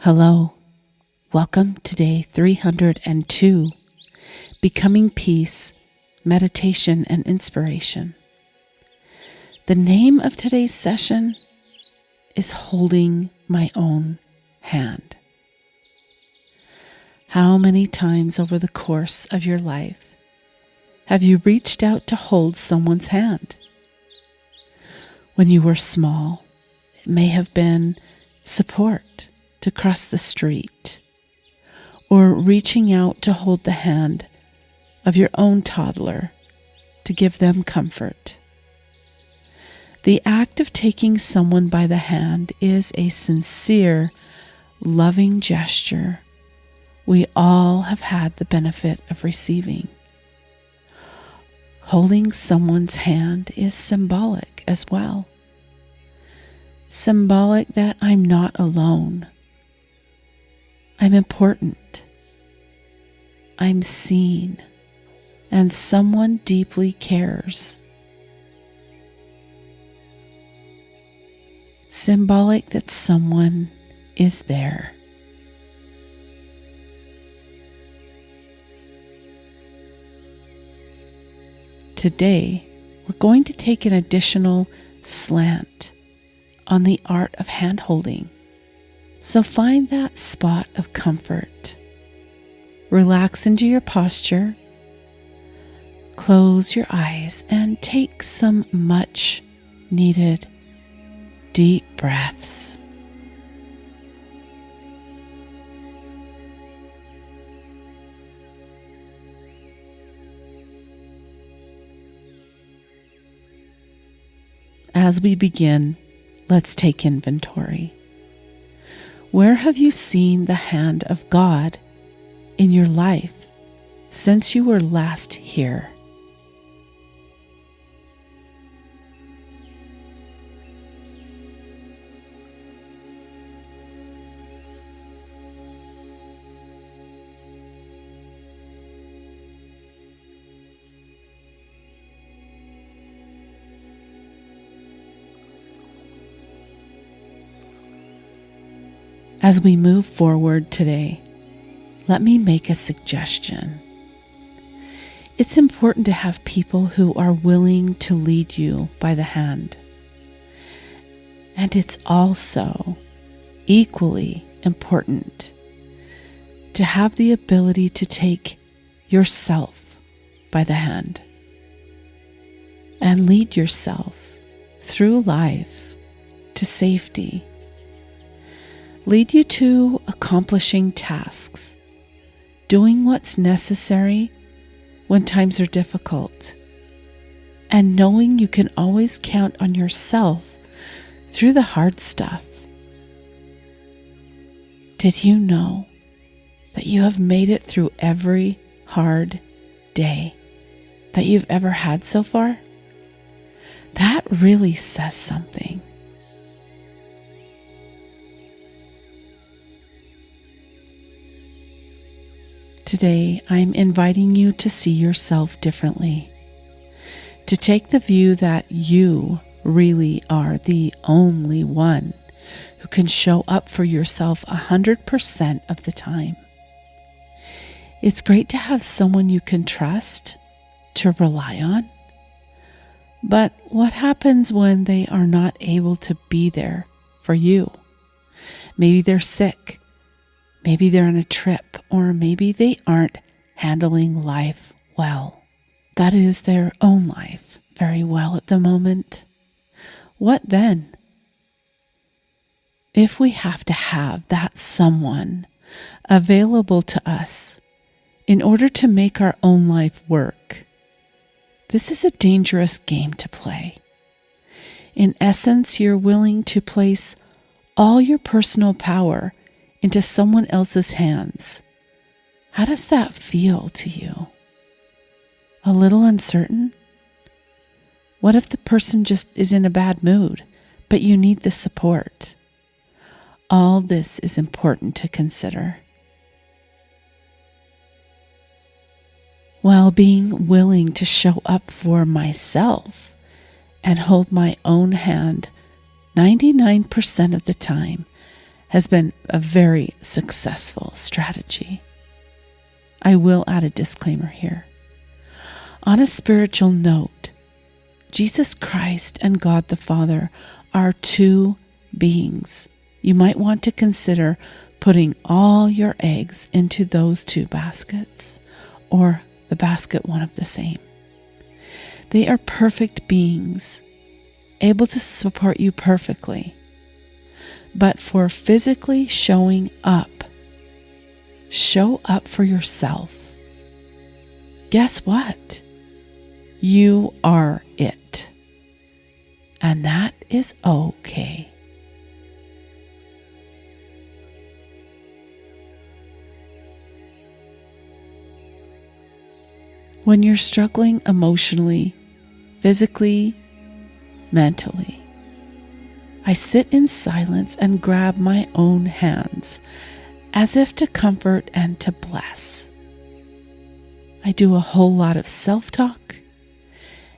Hello, welcome to day 302, Becoming Peace, Meditation and Inspiration. The name of today's session is Holding My Own Hand. How many times over the course of your life have you reached out to hold someone's hand? When you were small, it may have been support to cross the street, or reaching out to hold the hand of your own toddler to give them comfort. The act of taking someone by the hand is a sincere, loving gesture we all have had the benefit of receiving. Holding someone's hand is symbolic as well. Symbolic that I'm not alone. I'm important. I'm seen, and someone deeply cares. Symbolic that someone is there. Today, we're going to take an additional slant on the art of hand-holding. So find that spot of comfort. Relax into your posture. Close your eyes and take some much needed deep breaths. As we begin, let's take inventory. Where have you seen the hand of God in your life since you were last here? As we move forward today, let me make a suggestion. It's important to have people who are willing to lead you by the hand. And it's also equally important to have the ability to take yourself by the hand and lead yourself through life to safety. Lead you to accomplishing tasks, doing what's necessary when times are difficult, and knowing you can always count on yourself through the hard stuff. Did you know that you have made it through every hard day that you've ever had so far? That really says something. Today, I'm inviting you to see yourself differently, to take the view that you really are the only one who can show up for yourself 100% of the time. It's great to have someone you can trust, to rely on. But what happens when they are not able to be there for you? Maybe they're sick. Maybe they're on a trip, or maybe they aren't handling life well. That is their own life very well at the moment. What then? If we have to have that someone available to us in order to make our own life work, this is a dangerous game to play. In essence, you're willing to place all your personal power into someone else's hands. How does that feel to you? A little uncertain? What if the person just is in a bad mood, but you need the support? All this is important to consider. While being willing to show up for myself and hold my own hand 99% of the time has been a very successful strategy. I will add a disclaimer here. On a spiritual note, Jesus Christ and God the Father are two beings. You might want to consider putting all your eggs into those two baskets, or the basket one of the same. They are perfect beings, able to support you perfectly. But for physically showing up, show up for yourself. Guess what? You are it. And that is okay. When you're struggling emotionally, physically, mentally, I sit in silence and grab my own hands, as if to comfort and to bless. I do a whole lot of self-talk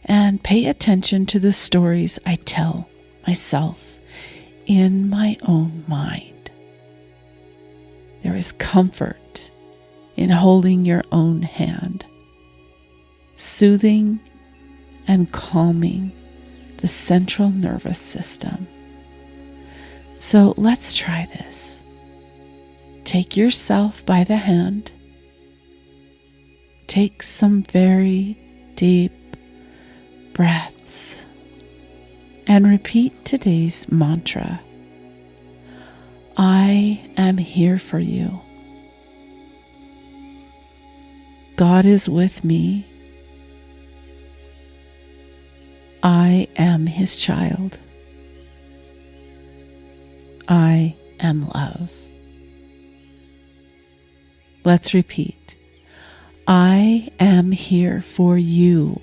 and pay attention to the stories I tell myself in my own mind. There is comfort in holding your own hand, soothing and calming the central nervous system. So let's try this. Take yourself by the hand. Take some very deep breaths and repeat today's mantra. I am here for you. God is with me. I am His child. I am love. Let's repeat. I am here for you.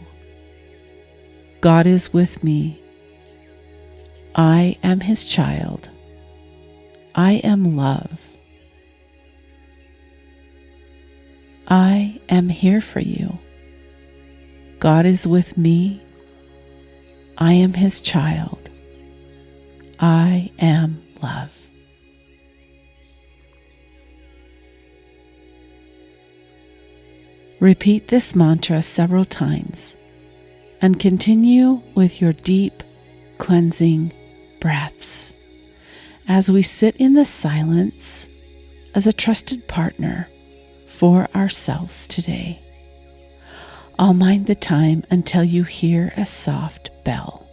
God is with me. I am His child. I am love. I am here for you. God is with me. I am His child. I am love. Repeat this mantra several times and continue with your deep, cleansing breaths as we sit in the silence as a trusted partner for ourselves today. I'll mind the time until you hear a soft bell.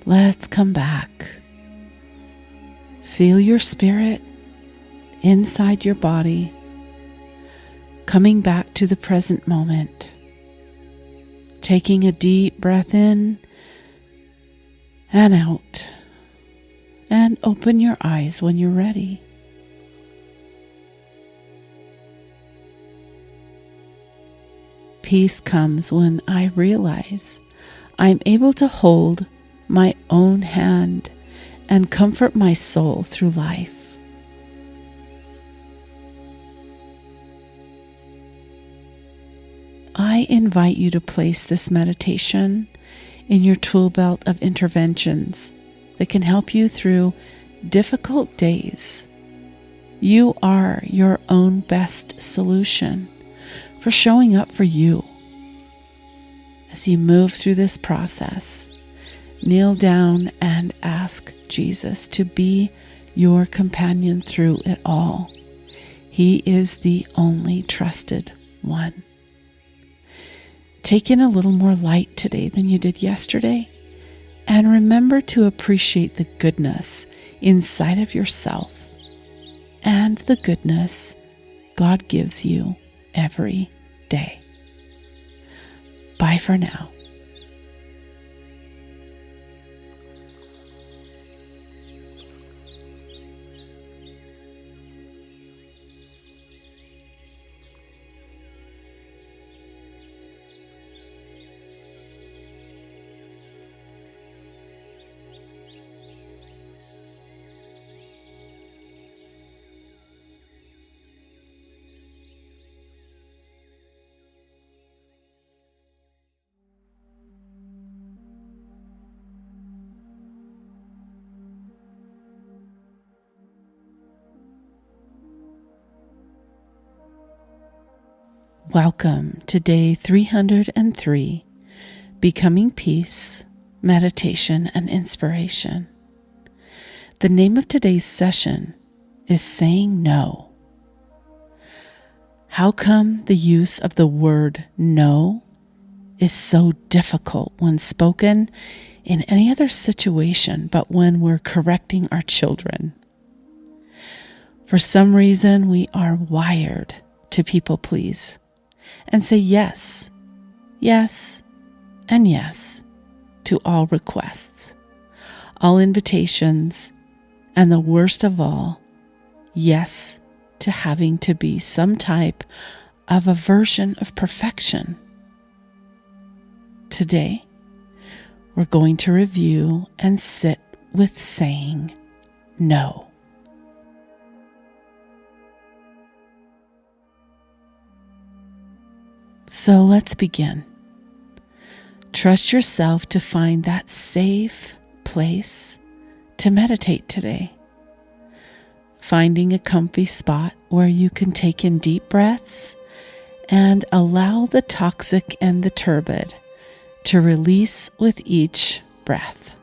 Let's come back. Feel your spirit inside your body, coming back to the present moment. Taking a deep breath in and out. And open your eyes when you're ready. Peace comes when I realize I'm able to hold my own hand and comfort my soul through life. I invite you to place this meditation in your tool belt of interventions that can help you through difficult days. You are your own best solution for showing up for you. As you move through this process, kneel down and ask Jesus to be your companion through it all. He is the only trusted one. Take in a little more light today than you did yesterday, and remember to appreciate the goodness inside of yourself and the goodness God gives you every day. Bye for now. Welcome to day 303, Becoming Peace, Meditation and Inspiration. The name of today's session is Saying No. How come the use of the word no is so difficult when spoken in any other situation but when we're correcting our children? For some reason, we are wired to people please and say yes, yes, and yes to all requests, all invitations, and the worst of all, yes to having to be some type of a version of perfection. Today, we're going to review and sit with saying no. So let's begin. Trust yourself to find that safe place to meditate today. Finding a comfy spot where you can take in deep breaths and allow the toxic and the turbid to release with each breath.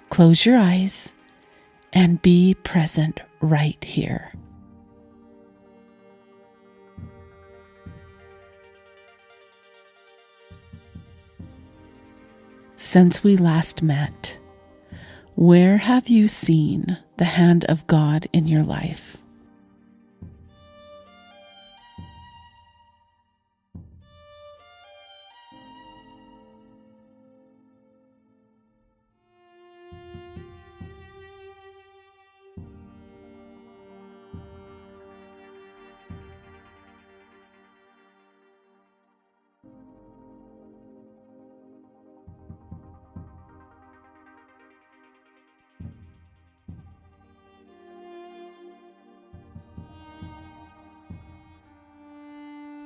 Close your eyes and be present right here. Since we last met, where have you seen the hand of God in your life?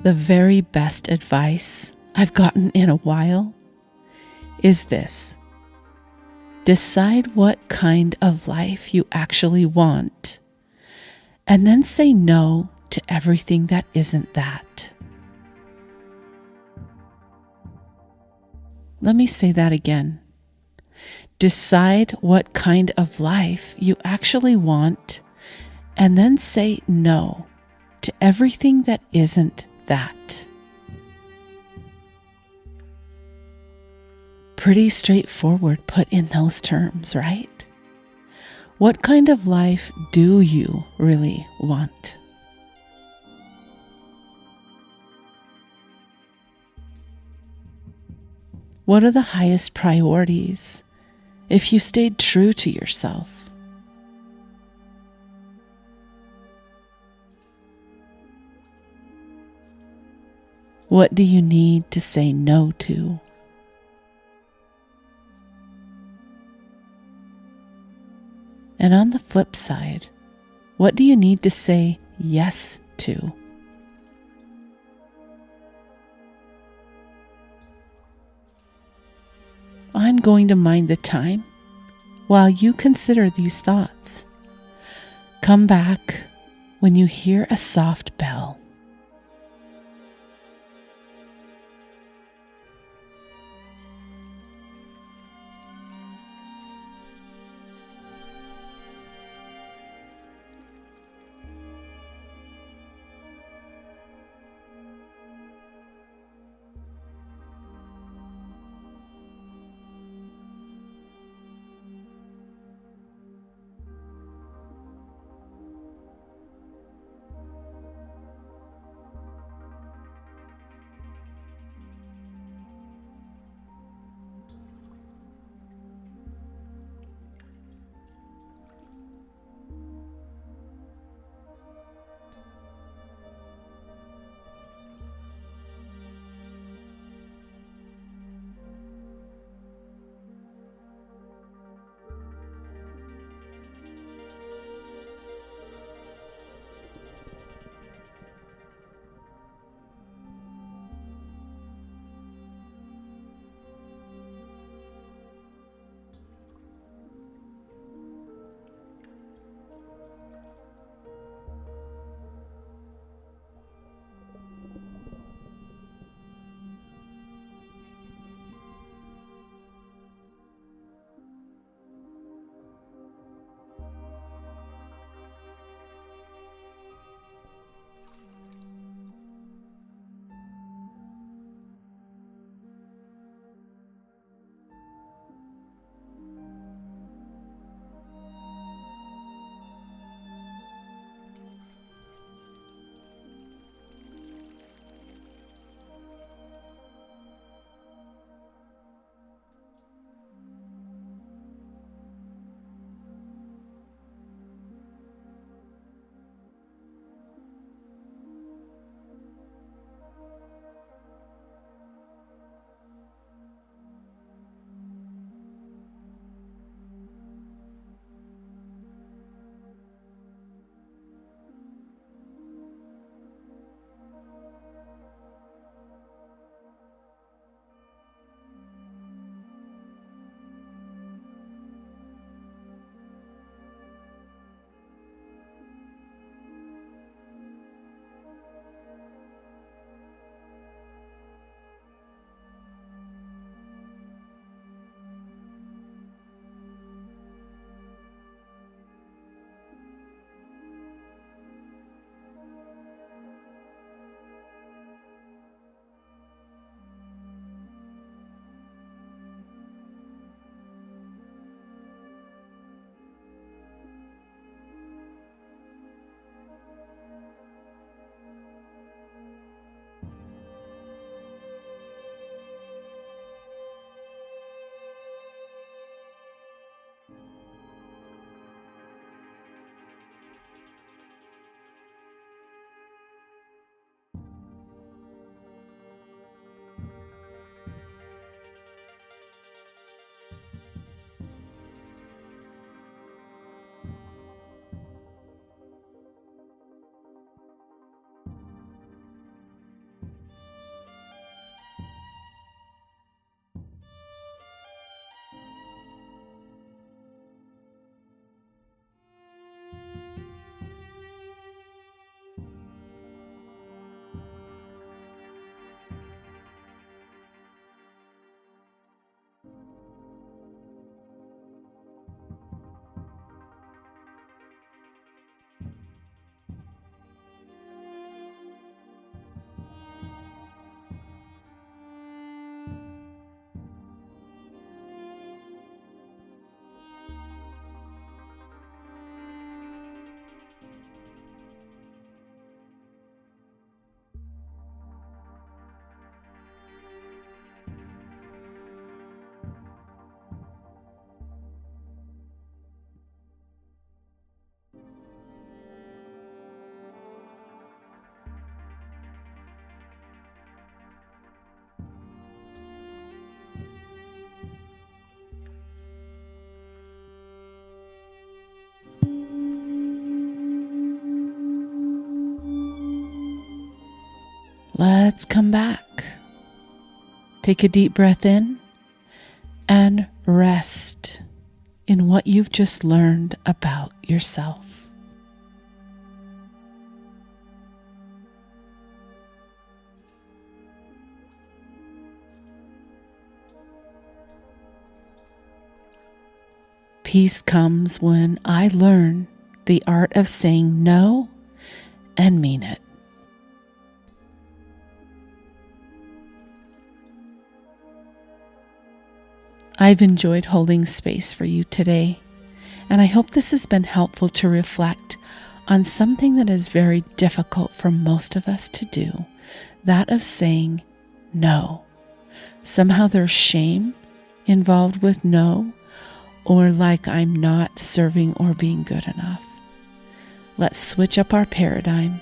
The very best advice I've gotten in a while is this: decide what kind of life you actually want, and then say no to everything that isn't that. Let me say that again. Decide what kind of life you actually want, and then say no to everything that isn't that. pretty straightforward put in those terms, right? What kind of life do you really want? What are the highest priorities if you stayed true to yourself? What do you need to say no to? And on the flip side, what do you need to say yes to? I'm going to mind the time while you consider these thoughts. Come back when you hear a soft bell. let's come back. Take a deep breath in and rest in what you've just learned about yourself. Peace comes when I learn the art of saying no and mean it. I've enjoyed holding space for you today, and I hope this has been helpful to reflect on something that is very difficult for most of us to do, that of saying no. Somehow there's shame involved with no, or like I'm not serving or being good enough. Let's switch up our paradigm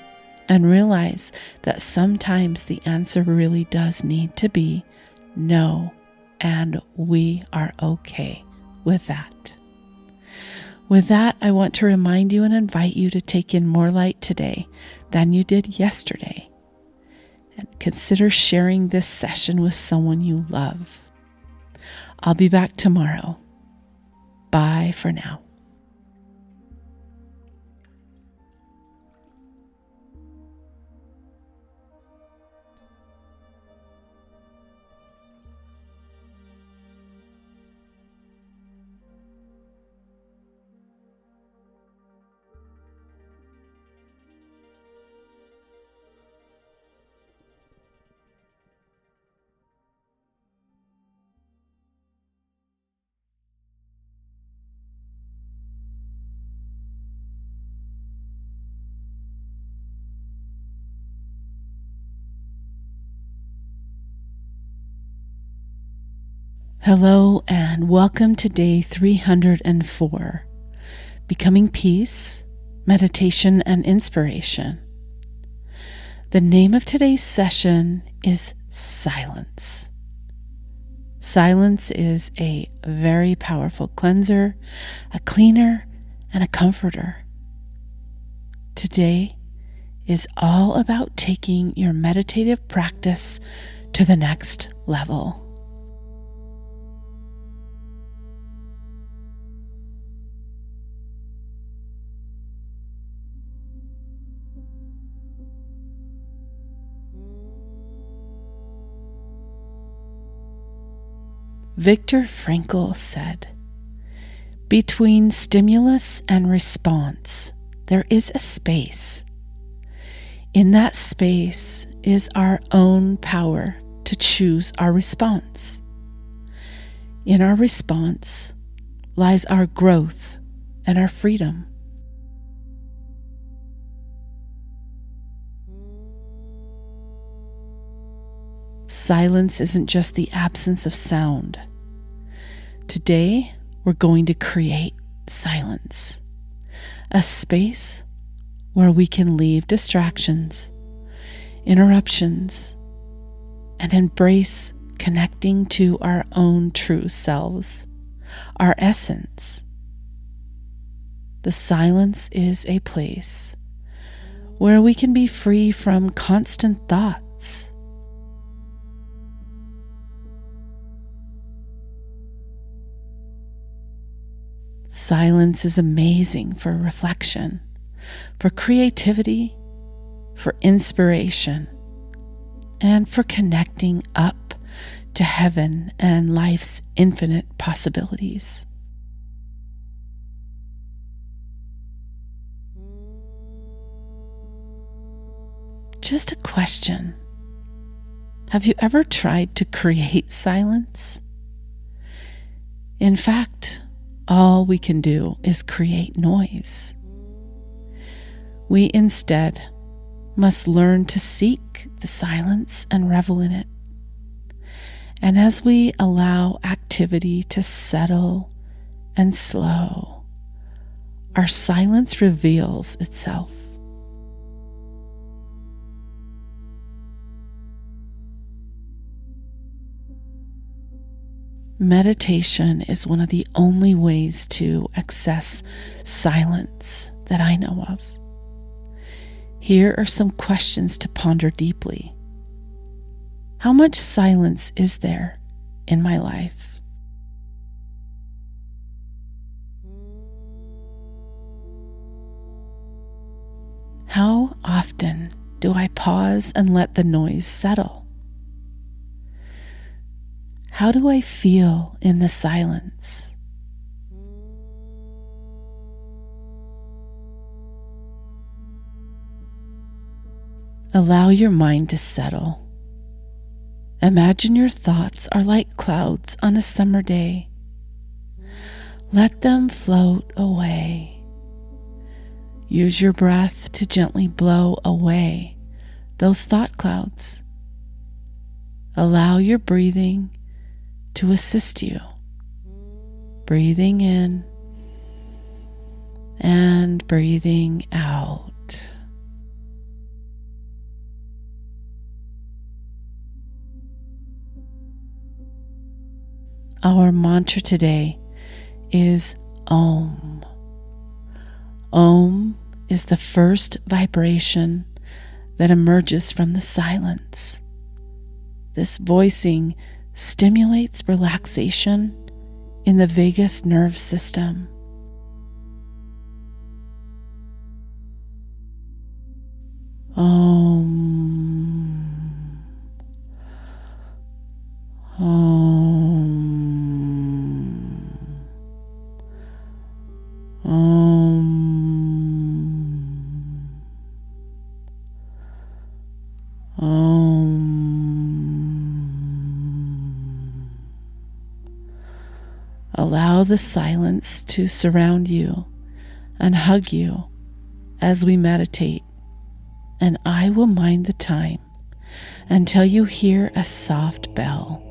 and realize that sometimes the answer really does need to be no, and we are okay with that. With that, I want to remind you and invite you to take in more light today than you did yesterday. And consider sharing this session with someone you love. I'll be back tomorrow. Bye for now. Hello and welcome to day 304, Becoming Peace, Meditation and Inspiration. The name of today's session is Silence. Silence is a very powerful cleanser, a cleaner, and a comforter. Today is all about taking your meditative practice to the next level. Viktor Frankl said, "Between stimulus and response, there is a space. In that space is our own power to choose our response. In our response lies our growth and our freedom." Silence isn't just the absence of sound. Today, we're going to create silence, a space where we can leave distractions, interruptions, and embrace connecting to our own true selves, our essence. The silence is a place where we can be free from constant thoughts. Silence is amazing for reflection, for creativity, for inspiration, and for connecting up to heaven and life's infinite possibilities. Just a question. Have you ever tried to create silence? In fact, all we can do is create noise. We instead must learn to seek the silence and revel in it. And as we allow activity to settle and slow, our silence reveals itself. Meditation is one of the only ways to access silence that I know of. Here are some questions to ponder deeply How much silence is there in my life? How often do I pause and let the noise settle? How do I feel in the silence? Allow your mind to settle. Imagine your thoughts are like clouds on a summer day. Let them float away. Use your breath to gently blow away those thought clouds. Allow your breathing to assist you. Breathing in and breathing out. Our mantra today is Om. Om is the first vibration that emerges from the silence. This voicing stimulates relaxation in the vagus nerve system. Om. Om. Om. Om. Allow the silence to surround you and hug you as we meditate, and I will mind the time until you hear a soft bell.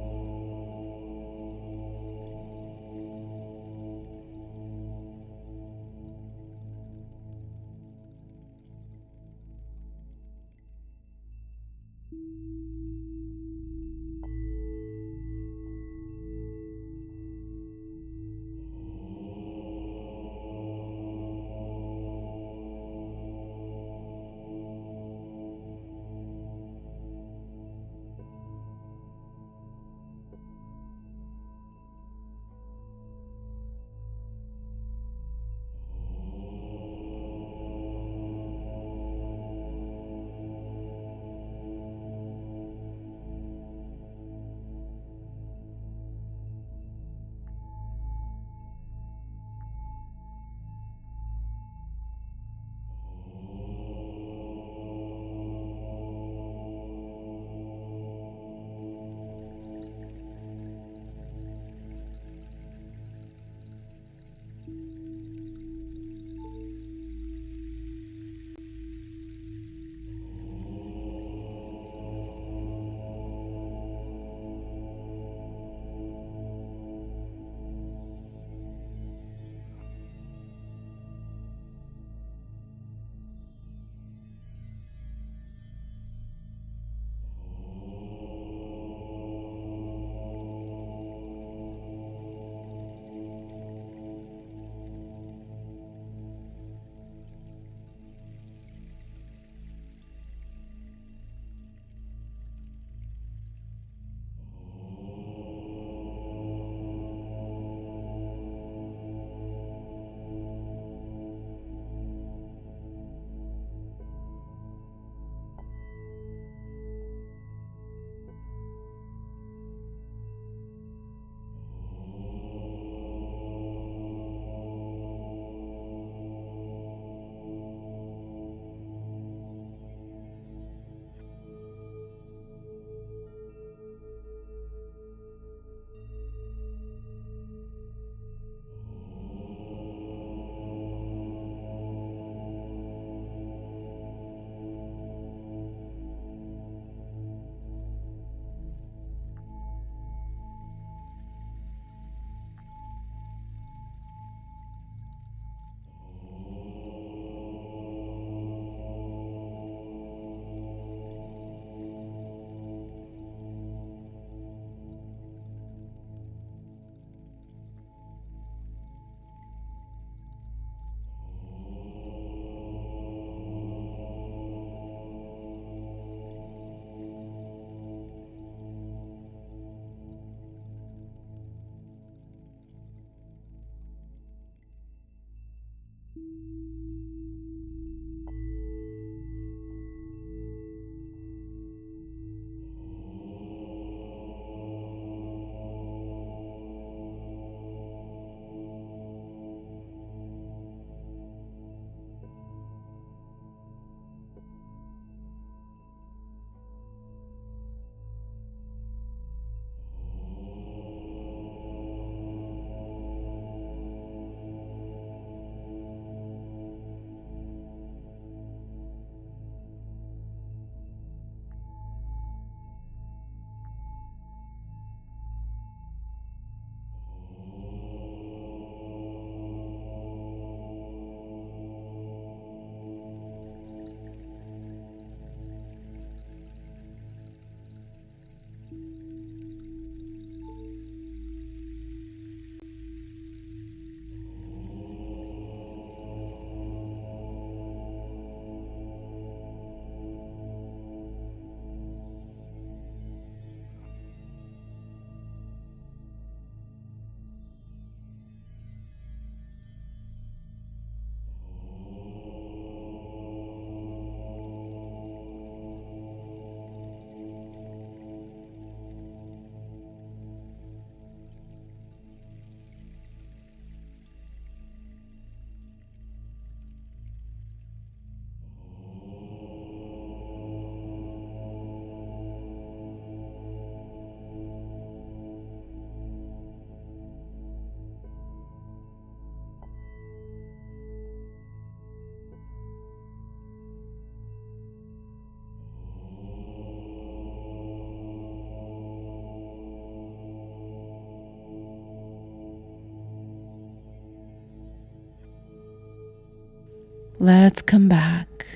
let's come back,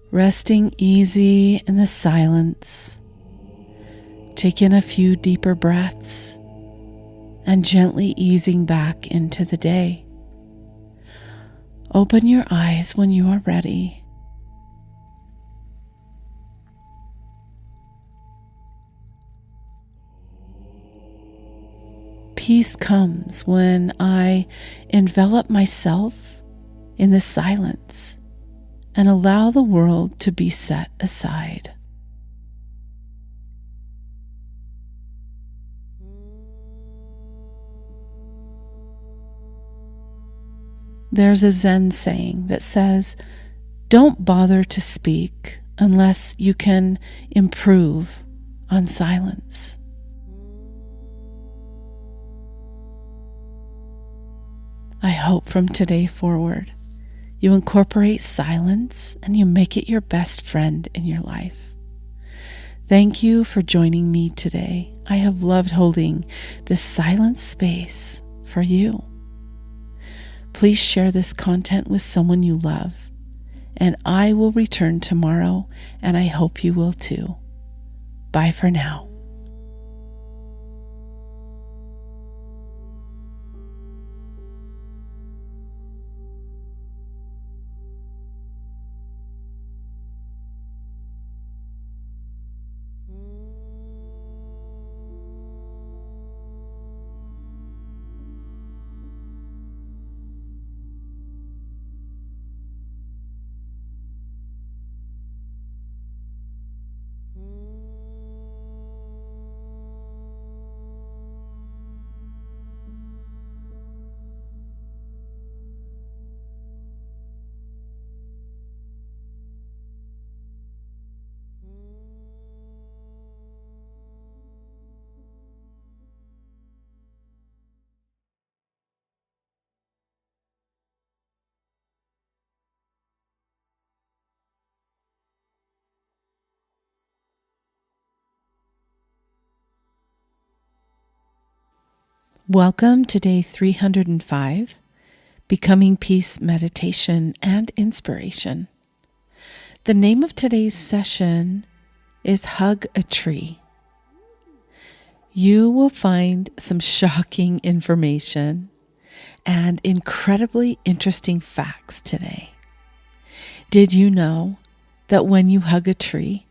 resting easy in the silence. Take in a few deeper breaths and gently easing back into the day. Open your eyes when you are ready. Peace comes when I envelop myself in the silence and allow the world to be set aside. There's a Zen saying that says, "Don't bother to speak unless you can improve on silence." I hope from today forward, you incorporate silence and you make it your best friend in your life. Thank you for joining me today. I have loved holding this silent space for you. Please share this content with someone you love, and I will return tomorrow, and I hope you will too. Bye for now. Welcome to day 305, Becoming Peace Meditation and Inspiration. The name of today's session is Hug a Tree. You will find some shocking information and incredibly interesting facts today. Did you know that when you hug a tree,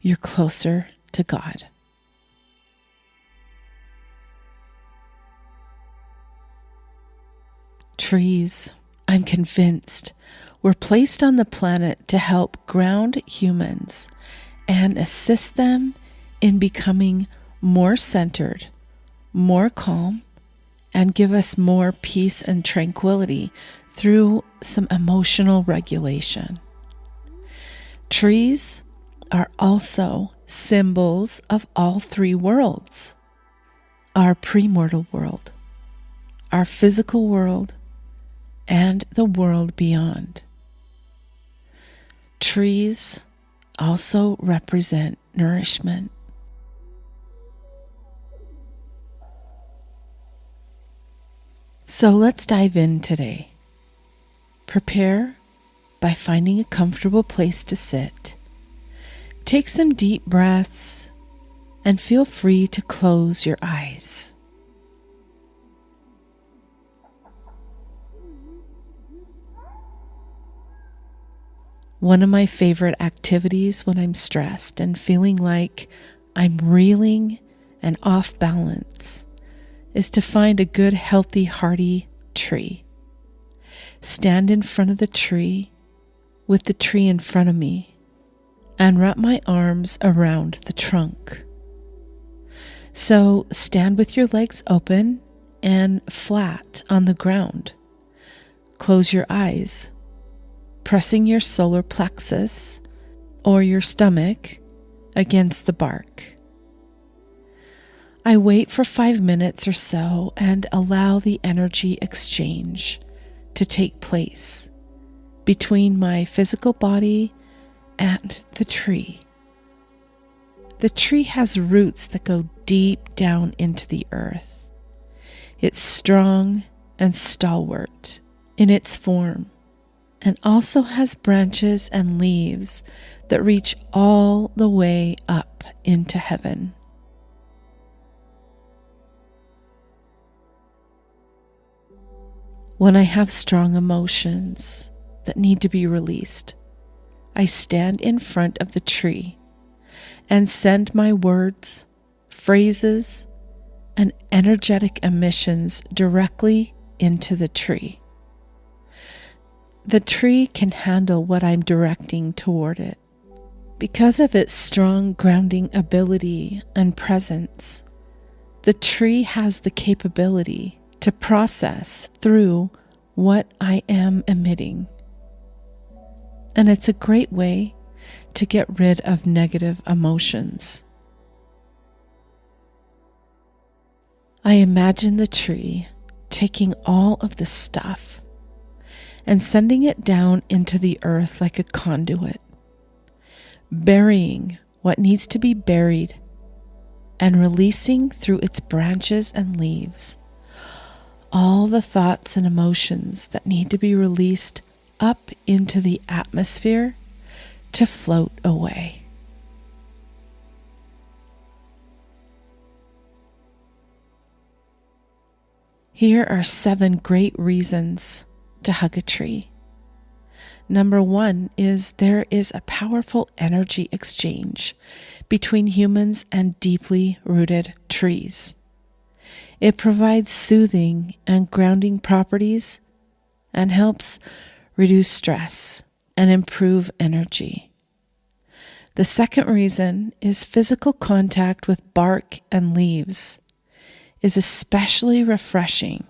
you're closer to God? Trees, I'm convinced, were placed on the planet to help ground humans and assist them in becoming more centered, more calm, and give us more peace and tranquility through some emotional regulation. Trees are also symbols of all three worlds: our premortal world, our physical world, and the world beyond. Trees also represent nourishment. So let's dive in today. Prepare by finding a comfortable place to sit. Take some deep breaths and feel free to close your eyes. One of my favorite activities when I'm stressed and feeling like I'm reeling and off balance is to find a good, healthy, hardy tree. Stand in front of the tree with the tree in front of me and wrap my arms around the trunk. So stand with your legs open and flat on the ground. Close your eyes, pressing your solar plexus or your stomach against the bark. I wait for 5 minutes or so and allow the energy exchange to take place between my physical body and the tree. The tree has roots that go deep down into the earth. It's strong and stalwart in its form, and also has branches and leaves that reach all the way up into heaven. When I have strong emotions that need to be released, I stand in front of the tree and send my words, phrases, and energetic emissions directly into the tree. The tree can handle what I'm directing toward it. Because of its strong grounding ability and presence, the tree has the capability to process through what I am emitting. And it's a great way to get rid of negative emotions. I imagine the tree taking all of the stuff and sending it down into the earth like a conduit, burying what needs to be buried and releasing through its branches and leaves all the thoughts and emotions that need to be released up into the atmosphere to float away. Here are 7 great reasons to hug a tree. Number 1 is there is a powerful energy exchange between humans and deeply rooted trees. It provides soothing and grounding properties and helps reduce stress and improve energy. The second reason is physical contact with bark and leaves is especially refreshing,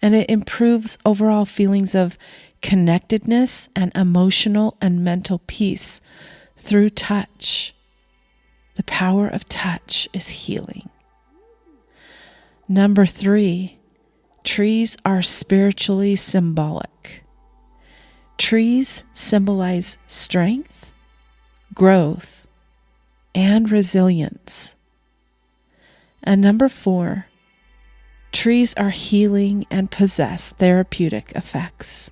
and it improves overall feelings of connectedness and emotional and mental peace through touch. The power of touch is healing. Number 3, trees are spiritually symbolic. Trees symbolize strength, growth, and resilience. And number 4, trees are healing and possess therapeutic effects.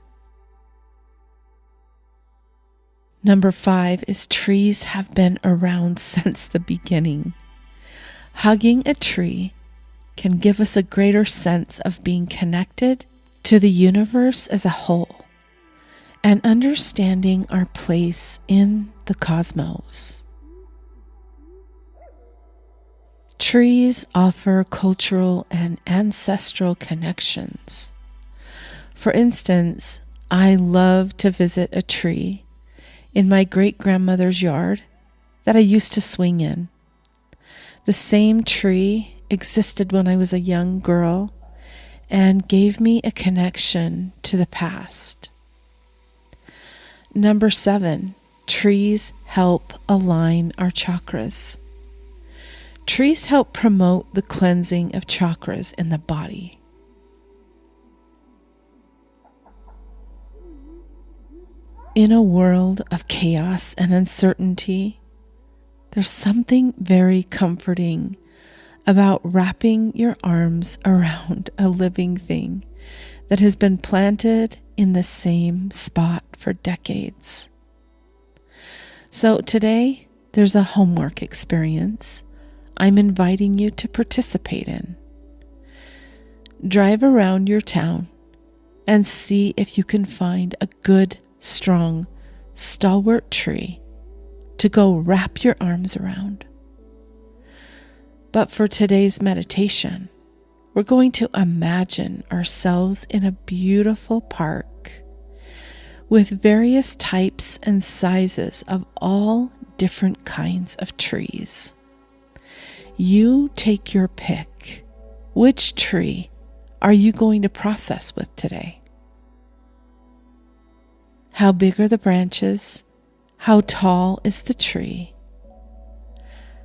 Number 5 is trees have been around since the beginning. Hugging a tree can give us a greater sense of being connected to the universe as a whole and understanding our place in the cosmos. Trees offer cultural and ancestral connections. For instance, I love to visit a tree in my great-grandmother's yard that I used to swing in. The same tree existed when I was a young girl and gave me a connection to the past. Number 7, trees help align our chakras. Trees help promote the cleansing of chakras in the body. In a world of chaos and uncertainty, there's something very comforting about wrapping your arms around a living thing that has been planted in the same spot for decades. So today, there's a homework experience I'm inviting you to participate in. Drive around your town and see if you can find a good, strong, stalwart tree to go wrap your arms around. But for today's meditation, we're going to imagine ourselves in a beautiful park with various types and sizes of all different kinds of trees. You take your pick. Which tree are you going to process with today? How big are the branches? How tall is the tree?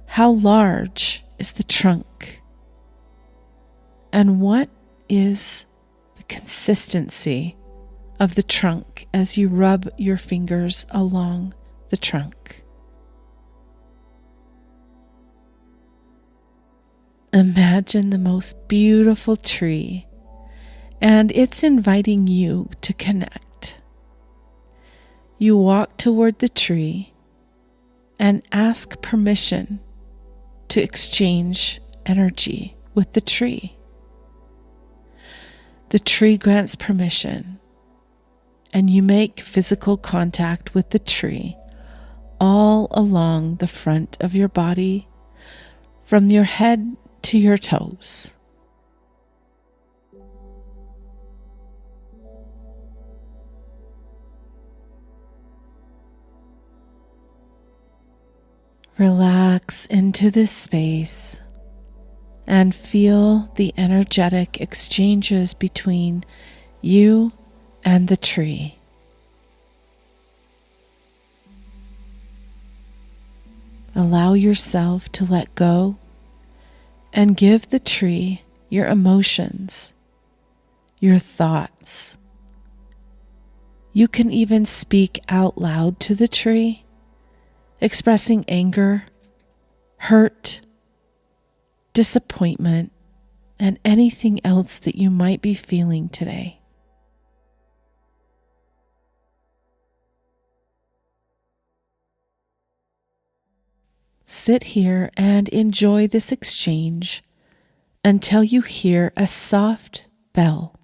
How large is the trunk? And what is the consistency of the trunk as you rub your fingers along the trunk? Imagine the most beautiful tree, and it's inviting you to connect. You walk toward the tree and ask permission to exchange energy with the tree. The tree grants permission, and you make physical contact with the tree all along the front of your body, from your head to your toes. Relax into this space and feel the energetic exchanges between you and the tree. Allow yourself to let go and give the tree your emotions, your thoughts. You can even speak out loud to the tree, expressing anger, hurt, disappointment, and anything else that you might be feeling today. Sit here and enjoy this exchange until you hear a soft bell.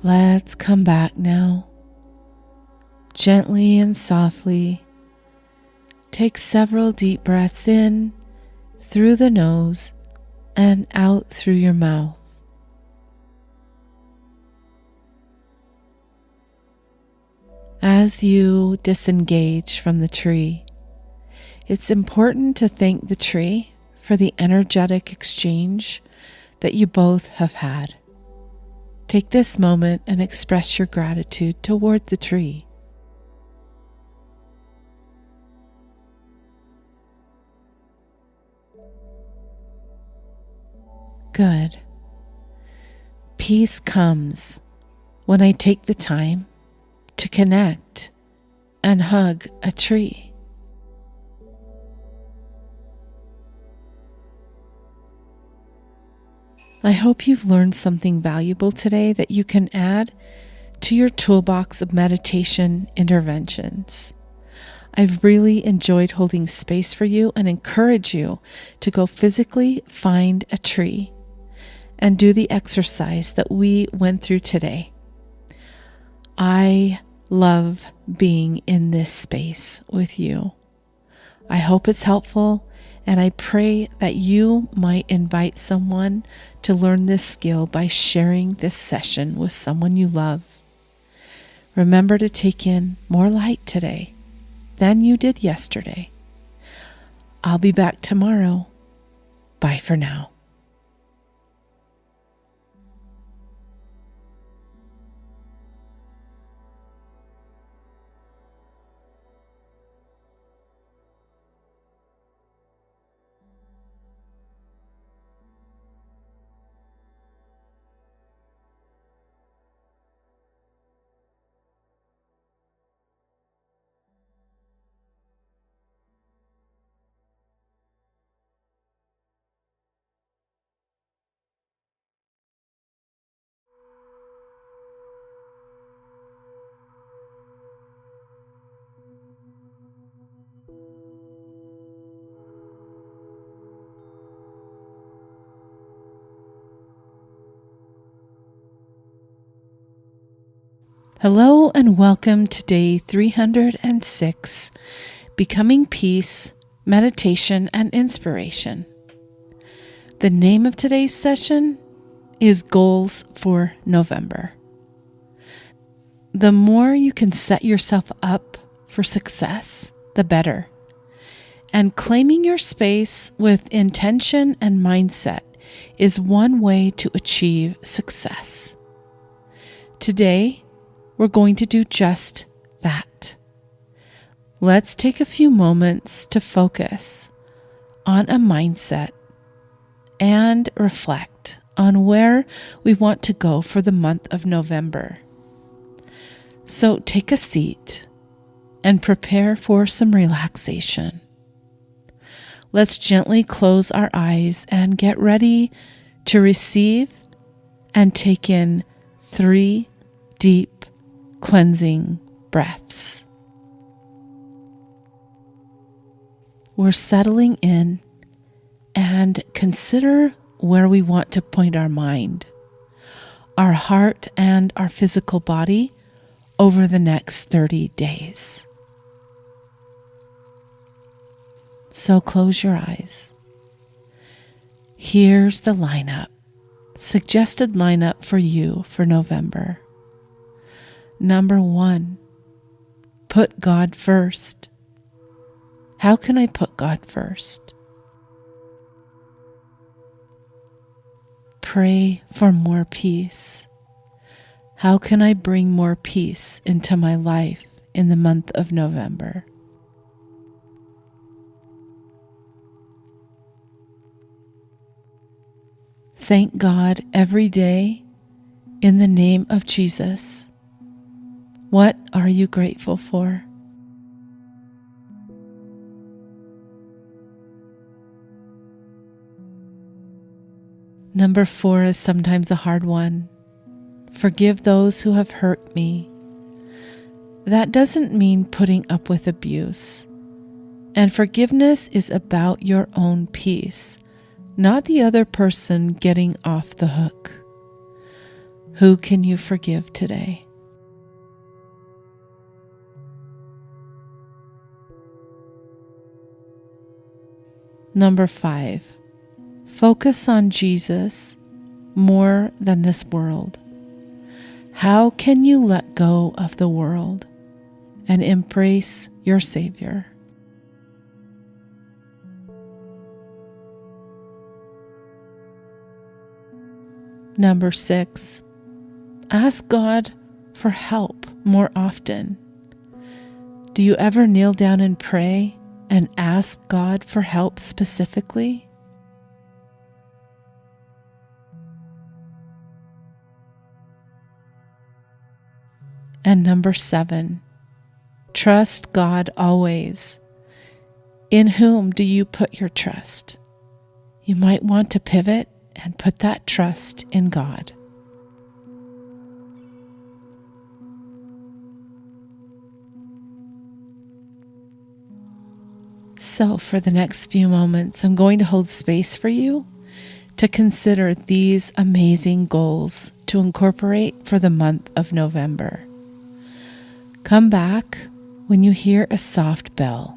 Let's come back now. Gently and softly, take several deep breaths in through the nose and out through your mouth. As you disengage from the tree, it's important to thank the tree for the energetic exchange that you both have had. Take this moment and express your gratitude toward the tree. Good. Peace comes when I take the time to connect and hug a tree. I hope you've learned something valuable today that you can add to your toolbox of meditation interventions. I've really enjoyed holding space for you and encourage you to go physically find a tree and do the exercise that we went through today. I love being in this space with you. I hope it's helpful, and I pray that you might invite someone to learn this skill by sharing this session with someone you love. Remember to take in more light today than you did yesterday. I'll be back tomorrow. Bye for now. Hello and welcome to day 306, Becoming Peace, Meditation and Inspiration. The name of today's session is Goals for November. The more you can set yourself up for success, the better. And claiming your space with intention and mindset is one way to achieve success. Today, we're going to do just that. Let's take a few moments to focus on a mindset and reflect on where we want to go for the month of November. So take a seat and prepare for some relaxation. Let's gently close our eyes and get ready to receive and take in 3 deep cleansing breaths. We're settling in and consider where we want to point our mind, our heart, and our physical body over the next 30 days. So close your eyes. Here's the suggested lineup for you for November. Number 1, put God first. How can I put God first? Pray for more peace. How can I bring more peace into my life in the month of November? Thank God every day in the name of Jesus. What are you grateful for? Number 4 is sometimes a hard one. Forgive those who have hurt me. That doesn't mean putting up with abuse. And forgiveness is about your own peace, not the other person getting off the hook. Who can you forgive today? Number 5, focus on Jesus more than this world. How can you let go of the world and embrace your Savior? Number 6, ask God for help more often. Do you ever kneel down and pray and ask God for help specifically? And number 7, trust God always. In whom do you put your trust? You might want to pivot and put that trust in God. So for the next few moments, I'm going to hold space for you to consider these amazing goals to incorporate for the month of November. Come back when you hear a soft bell.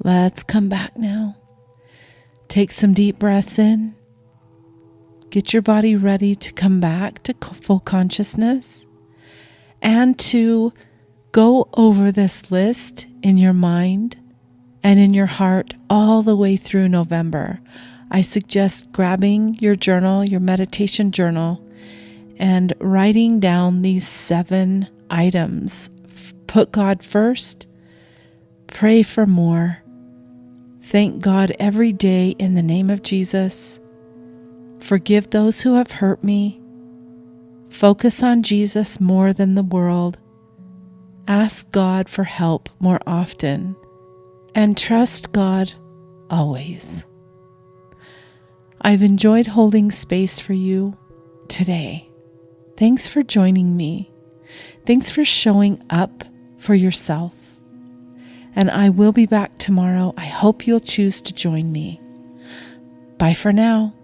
Let's come back now. Take some deep breaths in. Get your body ready to come back to full consciousness and to go over this list in your mind and in your heart all the way through November. I suggest grabbing your journal, your meditation journal, and writing down these 7 items. Put God first. Pray for more. Thank God every day in the name of Jesus. Forgive those who have hurt me. Focus on Jesus more than the world. Ask God for help more often. And trust God always. I've enjoyed holding space for you today. Thanks for joining me. Thanks for showing up for yourself. And I will be back tomorrow. I hope you'll choose to join me. Bye for now.